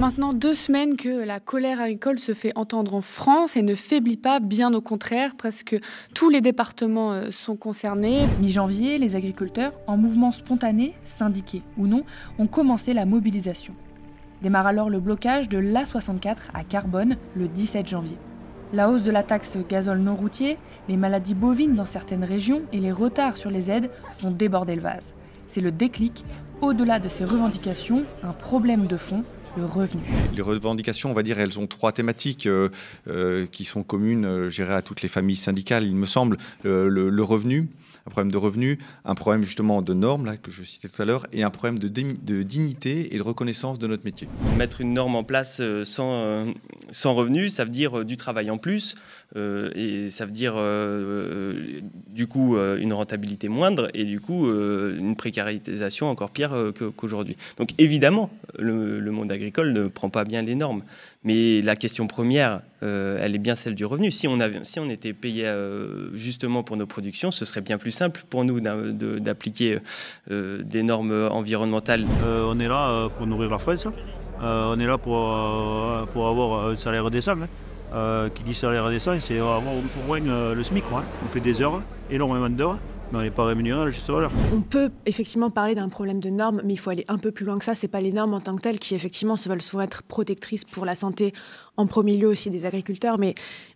Maintenant 2 semaines que la colère agricole se fait entendre en France et ne faiblit pas, bien au contraire. Presque tous les départements sont concernés. Mi-janvier, les agriculteurs, en mouvement spontané, syndiqués ou non, ont commencé la mobilisation. Démarre alors le blocage de l'A64 à Carbone le 17 janvier. La hausse de la taxe gazole non routier, les maladies bovines dans certaines régions et les retards sur les aides font déborder le vase. C'est le déclic. Au-delà de ces revendications, un problème de fond, le revenu. Les revendications, on va dire, elles ont 3 thématiques qui sont communes, gérées à toutes les familles syndicales, il me semble. Le revenu, un problème de revenu, un problème justement de normes, là, que je citais tout à l'heure, et un problème de dignité et de reconnaissance de notre métier. Mettre une norme en place sans revenu, ça veut dire du travail en plus, et ça veut dire du coup une rentabilité moindre et du coup une précarisation encore pire qu'aujourd'hui. Donc évidemment, le monde agricole ne prend pas bien les normes, mais la question première, elle est bien celle du revenu. Si on était payé justement pour nos productions, ce serait bien plus simple pour nous d'appliquer des normes environnementelles. On est là pour nourrir la France, on est là pour avoir un salaire décent. Qui dit salaire décent, c'est avoir au moins le SMIC. On fait des heures, énormément d'heures, mais on n'est pas rémunéré à la juste valeur. On peut effectivement parler d'un problème de normes, mais il faut aller un peu plus loin que ça. Ce n'est pas les normes en tant que telles qui effectivement se veulent souvent être protectrices pour la santé, en premier lieu aussi des agriculteurs, mais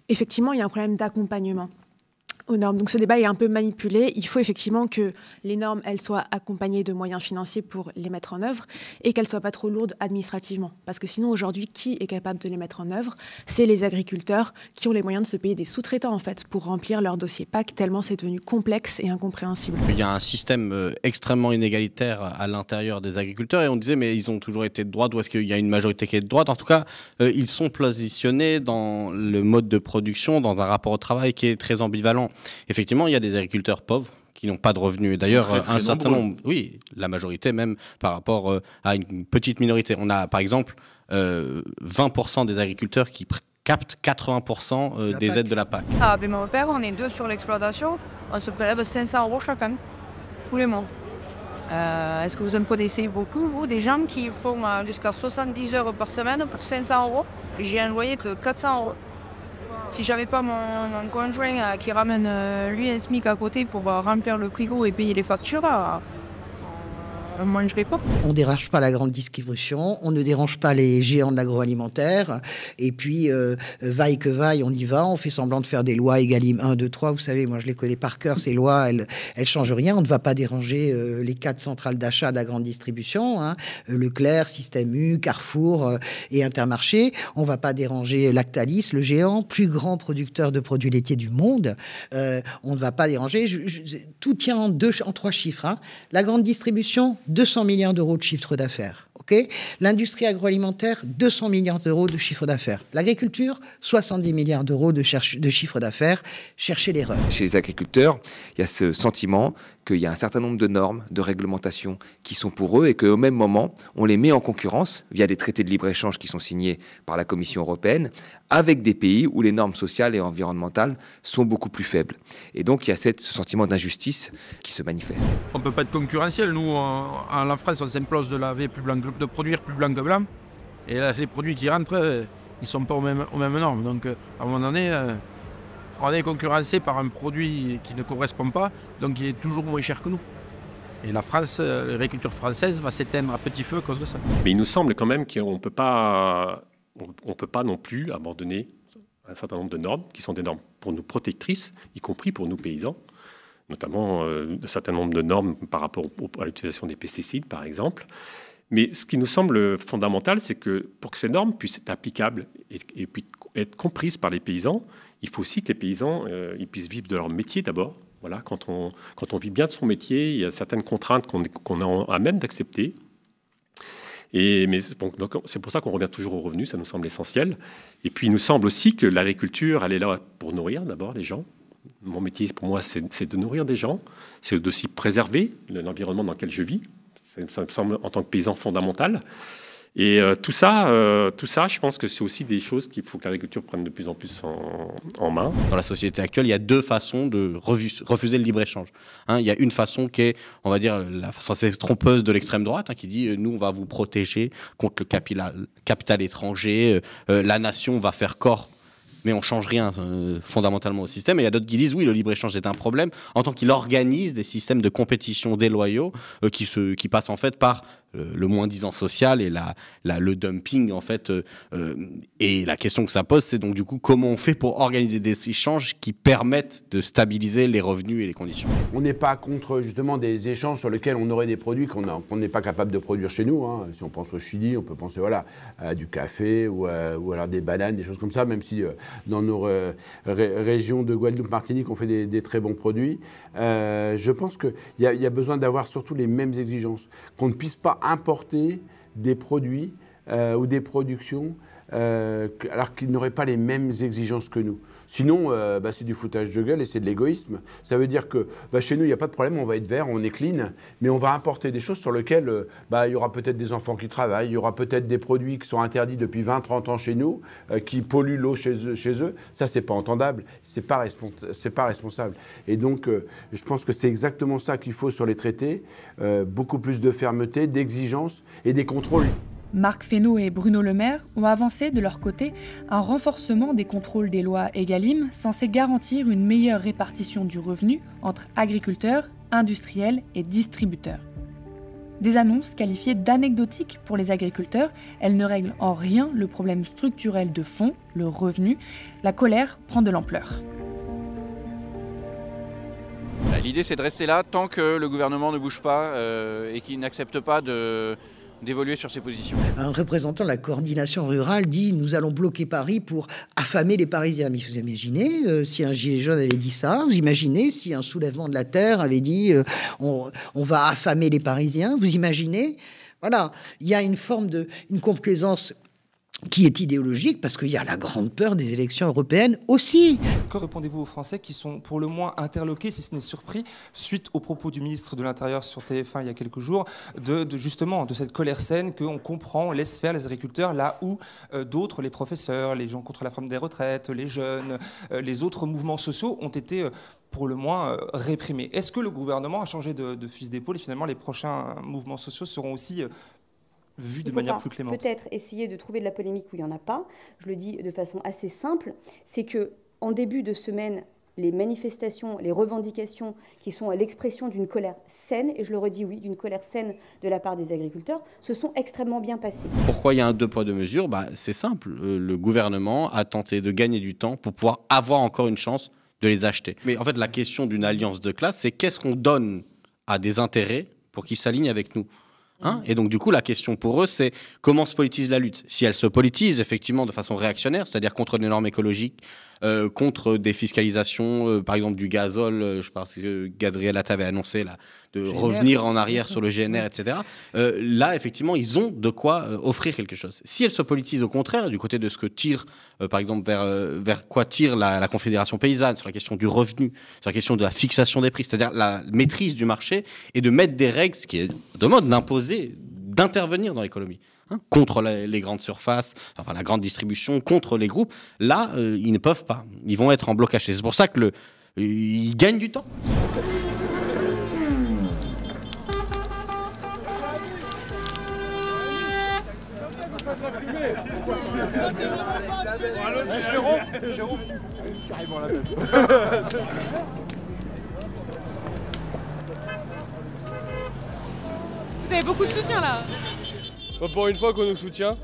effectivement il y a un problème d'accompagnement aux normes. Donc ce débat est un peu manipulé. Il faut effectivement que les normes, elles soient accompagnées de moyens financiers pour les mettre en œuvre et qu'elles ne soient pas trop lourdes administrativement. Parce que sinon, aujourd'hui, qui est capable de les mettre en œuvre? C'est les agriculteurs qui ont les moyens de se payer des sous-traitants, en fait, pour remplir leur dossier PAC, tellement c'est devenu complexe et incompréhensible. Il y a un système extrêmement inégalitaire à l'intérieur des agriculteurs et on disait, mais ils ont toujours été de droite ou est-ce qu'il y a une majorité qui est de droite? En tout cas, ils sont positionnés dans le mode de production, dans un rapport au travail qui est très ambivalent. Effectivement, il y a des agriculteurs pauvres qui n'ont pas de revenus. D'ailleurs, un certain nombre, oui, la majorité même par rapport à une petite minorité. On a par exemple 20% des agriculteurs qui captent 80% des aides de la PAC. Avec mon père, on est 2 sur l'exploitation. On se prélève 500 € chacun, tous les mois. Est-ce que vous en connaissez beaucoup, vous, des gens qui font jusqu'à 70 heures par semaine pour 500 €? J'ai un loyer de 400 €. Si j'avais pas mon conjoint qui ramène lui un SMIC à côté pour remplir le frigo et payer les factures, on ne mangerait pas. On ne dérange pas la grande distribution, on ne dérange pas les géants de l'agroalimentaire. Et puis, vaille que vaille, on y va. On fait semblant de faire des lois Egalim 1, 2, 3. Vous savez, moi, je les connais par cœur, ces lois. Elles ne changent rien. On ne va pas déranger les 4 centrales d'achat de la grande distribution. Leclerc, Système U, Carrefour et Intermarché. On ne va pas déranger Lactalis, le géant, plus grand producteur de produits laitiers du monde. On ne va pas déranger... tout tient en 3 chiffres. La grande distribution... 200 milliards d'euros de chiffre d'affaires. Okay, l'industrie agroalimentaire, 200 milliards d'euros de chiffre d'affaires. L'agriculture, 70 milliards d'euros de chiffre d'affaires. Cherchez l'erreur. Chez les agriculteurs, il y a ce sentiment qu'il y a un certain nombre de normes, de réglementations qui sont pour eux et qu'au même moment, on les met en concurrence via des traités de libre-échange qui sont signés par la Commission européenne avec des pays où les normes sociales et environnementales sont beaucoup plus faibles. Et donc, il y a ce sentiment d'injustice qui se manifeste. On ne peut pas être concurrentiel. Nous, en la France, on s'implose de laver plus blanc, de produire plus blanc que blanc. Et là, les produits qui rentrent, ils ne sont pas aux mêmes normes. Donc, à un moment donné, on est concurrencé par un produit qui ne correspond pas, donc qui est toujours moins cher que nous. Et la France, l'agriculture française va s'éteindre à petit feu à cause de ça. Mais il nous semble quand même qu'on ne peut pas non plus abandonner un certain nombre de normes qui sont des normes pour nous protectrices, y compris pour nous paysans, notamment un certain nombre de normes par rapport à l'utilisation des pesticides, par exemple. Mais ce qui nous semble fondamental, c'est que pour que ces normes puissent être applicables et puissent être comprises par les paysans, il faut aussi que les paysans ils puissent vivre de leur métier d'abord. Voilà, quand on vit bien de son métier, il y a certaines contraintes qu'on est à même d'accepter. Donc c'est pour ça qu'on revient toujours au revenu, ça nous semble essentiel. Et puis il nous semble aussi que l'agriculture, elle est là pour nourrir d'abord les gens. Mon métier, pour moi, c'est de nourrir des gens, c'est aussi préserver l'environnement dans lequel je vis. Ça me semble, en tant que paysan, fondamental. Et tout ça, je pense que c'est aussi des choses qu'il faut que l'agriculture prenne de plus en plus en main. Dans la société actuelle, il y a deux façons de refuser le libre-échange. Il y a une façon qui est, on va dire, la façon assez trompeuse de l'extrême droite, qui dit nous, on va vous protéger contre le capital étranger, la nation va faire corps, mais on ne change rien fondamentalement au système. Et il y a d'autres qui disent oui, le libre-échange est un problème, en tant qu'il organise des systèmes de compétition déloyaux qui passent en fait par le moins-disant social et le dumping, en fait. Et la question que ça pose, c'est donc du coup comment on fait pour organiser des échanges qui permettent de stabiliser les revenus et les conditions. On n'est pas contre justement des échanges sur lesquels on aurait des produits qu'on n'est pas capable de produire chez nous. Si on pense au Chili, on peut penser à du café ou alors des bananes, des choses comme ça, même si dans nos régions de Guadeloupe, Martinique, on fait des très bons produits. Je pense qu'il y a besoin d'avoir surtout les mêmes exigences, qu'on ne puisse pas importer des produits ou des productions alors qu'ils n'auraient pas les mêmes exigences que nous. Sinon, c'est du foutage de gueule et c'est de l'égoïsme. Ça veut dire que chez nous, il n'y a pas de problème, on va être vert, on est clean, mais on va importer des choses sur lesquelles il y aura peut-être des enfants qui travaillent, il y aura peut-être des produits qui sont interdits depuis 20-30 ans chez nous, qui polluent l'eau chez eux. Ça, c'est pas entendable, c'est pas responsable. Et donc, je pense que c'est exactement ça qu'il faut sur les traités, beaucoup plus de fermeté, d'exigence et des contrôles. Marc Fesneau et Bruno Le Maire ont avancé de leur côté un renforcement des contrôles des lois Egalim censé garantir une meilleure répartition du revenu entre agriculteurs, industriels et distributeurs. Des annonces qualifiées d'anecdotiques pour les agriculteurs, elles ne règlent en rien le problème structurel de fond, le revenu. La colère prend de l'ampleur. L'idée, c'est de rester là tant que le gouvernement ne bouge pas et qu'il n'accepte pas d'évoluer sur ses positions. Un représentant de la coordination rurale dit « Nous allons bloquer Paris pour affamer les Parisiens ». Mais vous imaginez si un gilet jaune avait dit ça? Vous imaginez si un soulèvement de la terre avait dit on va affamer les Parisiens? Vous imaginez? Voilà, il y a une forme une complaisance qui est idéologique, parce qu'il y a la grande peur des élections européennes aussi. Que répondez-vous aux Français qui sont pour le moins interloqués, si ce n'est surpris, suite aux propos du ministre de l'Intérieur sur TF1 il y a quelques jours, justement de cette colère saine qu'on comprend, on laisse faire les agriculteurs, là où d'autres, les professeurs, les gens contre la réforme des retraites, les jeunes, les autres mouvements sociaux ont été pour le moins réprimés. Est-ce que le gouvernement a changé de fusil d'épaule et finalement les prochains mouvements sociaux seront aussi vu de manière plus clémente? Peut-être essayer de trouver de la polémique où il n'y en a pas. Je le dis de façon assez simple, c'est qu'en début de semaine, les manifestations, les revendications qui sont l'expression d'une colère saine, et je le redis, oui, d'une colère saine de la part des agriculteurs, se sont extrêmement bien passées. Pourquoi il y a un deux poids deux mesures? C'est simple. Le gouvernement a tenté de gagner du temps pour pouvoir avoir encore une chance de les acheter. Mais en fait, la question d'une alliance de classe, c'est qu'est-ce qu'on donne à des intérêts pour qu'ils s'alignent avec nous? Et donc, du coup, la question pour eux, c'est comment se politise la lutte? Si elle se politise, effectivement, de façon réactionnaire, c'est-à-dire contre des normes écologiques, contre des fiscalisations, par exemple du gazole, je pense que Gabriel Attal avait annoncé là, de GNR, revenir en arrière sur le GNR, etc. Là, effectivement, ils ont de quoi offrir quelque chose. Si elle se politise au contraire, du côté de ce que tire, par exemple, vers quoi tire la Confédération paysanne, sur la question du revenu, sur la question de la fixation des prix, c'est-à-dire la maîtrise du marché et de mettre des règles, ce qui est de mode d'imposer, d'intervenir dans l'économie. Contre les grandes surfaces, enfin la grande distribution, contre les groupes, là, ils ne peuvent pas. Ils vont être en blocage. C'est pour ça qu'ils gagnent du temps. Vous avez beaucoup de soutien là. Pour une fois qu'on nous soutient.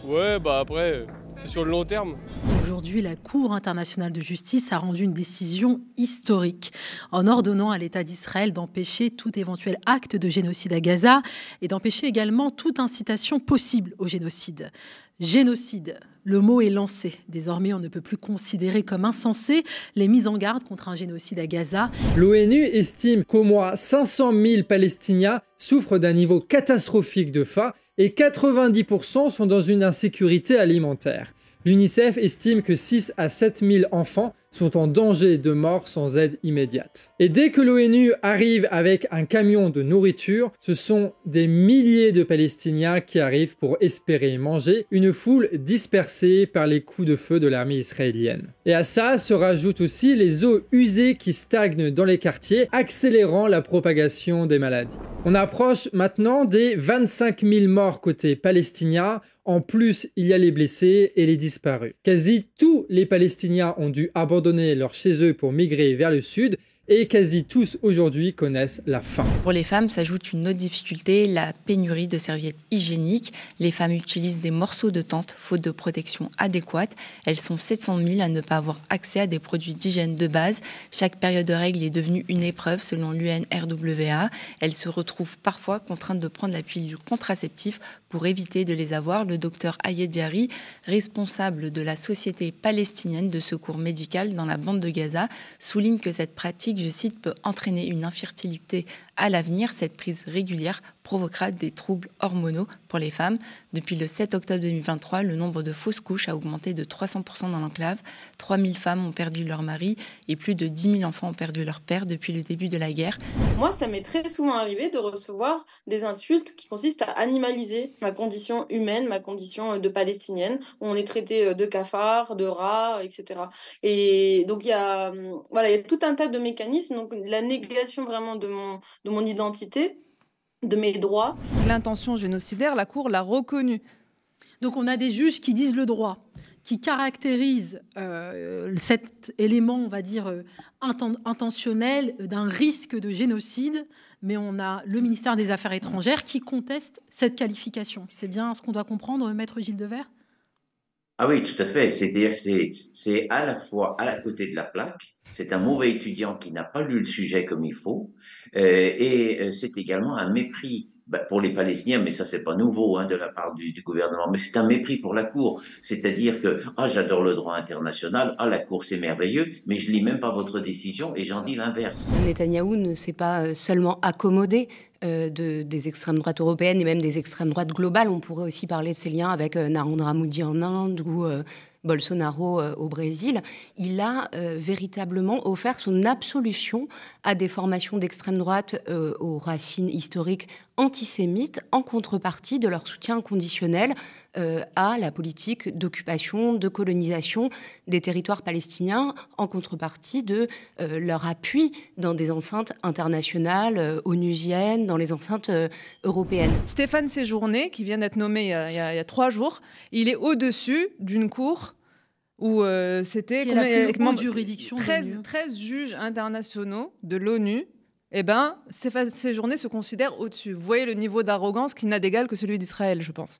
Ouais, après, c'est sur le long terme. Aujourd'hui, la Cour internationale de justice a rendu une décision historique en ordonnant à l'État d'Israël d'empêcher tout éventuel acte de génocide à Gaza et d'empêcher également toute incitation possible au génocide. Génocide, le mot est lancé. Désormais, on ne peut plus considérer comme insensé les mises en garde contre un génocide à Gaza. L'ONU estime qu'au moins 500 000 Palestiniens souffrent d'un niveau catastrophique de faim et 90% sont dans une insécurité alimentaire. L'UNICEF estime que 6 à 7 000 enfants sont en danger de mort sans aide immédiate. Et dès que l'ONU arrive avec un camion de nourriture, ce sont des milliers de Palestiniens qui arrivent pour espérer manger, une foule dispersée par les coups de feu de l'armée israélienne. Et à ça se rajoutent aussi les eaux usées qui stagnent dans les quartiers, accélérant la propagation des maladies. On approche maintenant des 25 000 morts côté palestinien. En plus, il y a les blessés et les disparus. Quasi tous les Palestiniens ont dû abandonner leur chez eux pour migrer vers le sud et quasi tous aujourd'hui connaissent la faim. Pour les femmes s'ajoute une autre difficulté, la pénurie de serviettes hygiéniques. Les femmes utilisent des morceaux de tente faute de protection adéquate. Elles sont 700 000 à ne pas avoir accès à des produits d'hygiène de base. Chaque période de règle est devenue une épreuve selon l'UNRWA. Elles se retrouvent parfois contraintes de prendre la pilule contraceptive pour éviter de les avoir. Le docteur Ayed Jari, responsable de la Société palestinienne de secours médical dans la bande de Gaza, souligne que cette pratique, je cite, peut entraîner une infertilité à l'avenir. Cette prise régulière provoquera des troubles hormonaux pour les femmes. Depuis le 7 octobre 2023, le nombre de fausses couches a augmenté de 300% dans l'enclave. 3 000 femmes ont perdu leur mari et plus de 10 000 enfants ont perdu leur père depuis le début de la guerre. Moi, ça m'est très souvent arrivé de recevoir des insultes qui consistent à animaliser ma condition humaine, ma condition de palestinienne, où on est traité de cafard, de rat, etc. Et donc, il y a tout un tas de mécanismes. Donc, la négation vraiment de mon identité, de mes droits. L'intention génocidaire, la Cour l'a reconnue. Donc on a des juges qui disent le droit, qui caractérisent cet élément, on va dire, intentionnel d'un risque de génocide, mais on a le ministère des Affaires étrangères qui conteste cette qualification. C'est bien ce qu'on doit comprendre, Maître Gilles Devers ? Ah oui, tout à fait. C'est-à-dire c'est à la fois à côté de la plaque, c'est un mauvais étudiant qui n'a pas lu le sujet comme il faut, et c'est également un mépris pour les Palestiniens, mais ça c'est pas nouveau de la part du gouvernement, mais c'est un mépris pour la Cour. C'est-à-dire que j'adore le droit international, la Cour c'est merveilleux, mais je lis même pas votre décision et j'en dis l'inverse. Netanyahou ne s'est pas seulement accommodé des extrêmes droites européennes et même des extrêmes droites globales. On pourrait aussi parler de ses liens avec Narendra Modi en Inde ou Bolsonaro au Brésil. Il a véritablement offert son absolution à des formations d'extrême droite aux racines historiques antisémites en contrepartie de leur soutien inconditionnel à la politique d'occupation, de colonisation des territoires palestiniens, en contrepartie de leur appui dans des enceintes internationales, onusiennes, dans les enceintes européennes. Stéphane Séjourné, qui vient d'être nommé il y a 3 jours, il est au-dessus d'une cour où c'était la plus haute juridiction 13 juges internationaux de l'ONU. Stéphane Séjourné se considère au-dessus. Vous voyez le niveau d'arrogance qui n'a d'égal que celui d'Israël, je pense.